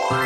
Whenever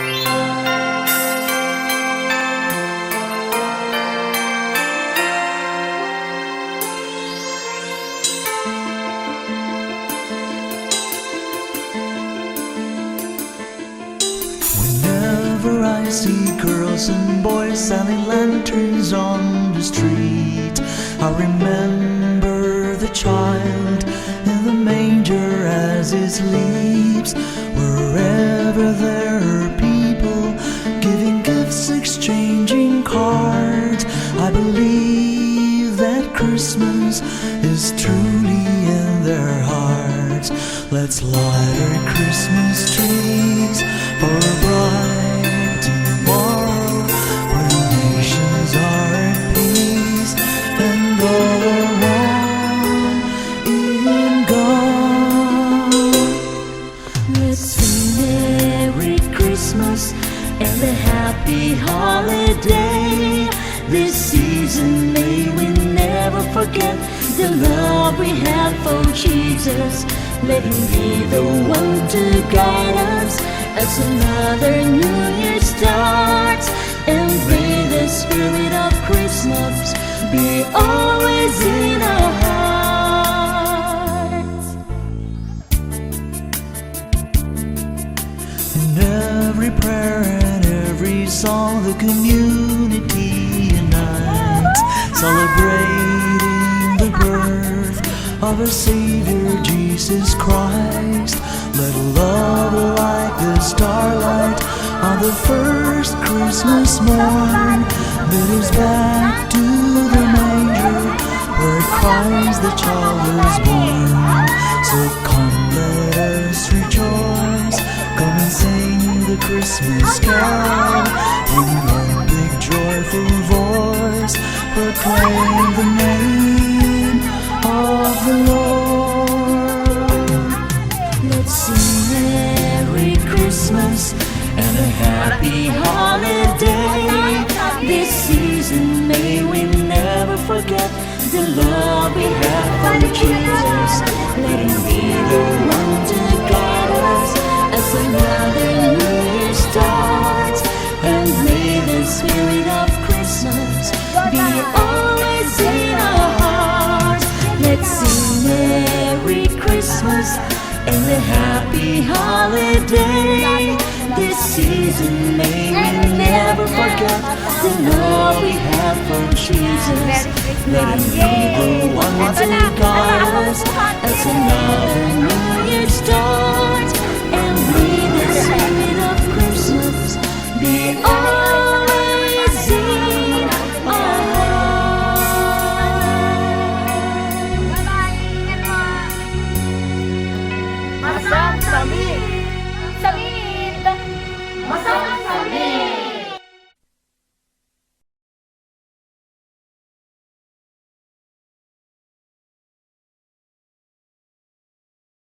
I see girls and boys selling lanterns on the street, I remember the child in the manger as he sleeps. Wherever there are people giving gifts, exchanging cards, I believe that Christmas is truly in their hearts. Let's light our Christmas trees for a bright tomorrow, where nations are at peace and all are one in God. Let's sing Merry Christmas and a happy holiday. This season may we never forget the love we have for Jesus. Let him be the one to guide us as another new year starts. And may the spirit of Christmas be always in our hearts. In every prayer and every song, the community unites, celebrating the birth of our Savior Jesus Christ. Let love like the starlight on the first Christmas morn lead us back to the manger where Christ the child was born. So come, let us rejoice, come and sing the Christmas carol. In one big joyful voice, proclaim the name of the Lord. Let's sing Merry Christmas and a happy holiday. This season may we never forget the love we have for Jesus. Let him be the one to guide us as another new year starts. And may the spirit of Christmas be always in our hearts. Let's sing Merry Christmas and a happy holiday. This season may we never forget the love we have for Jesus. Let him be the one to guide us as another new year starts.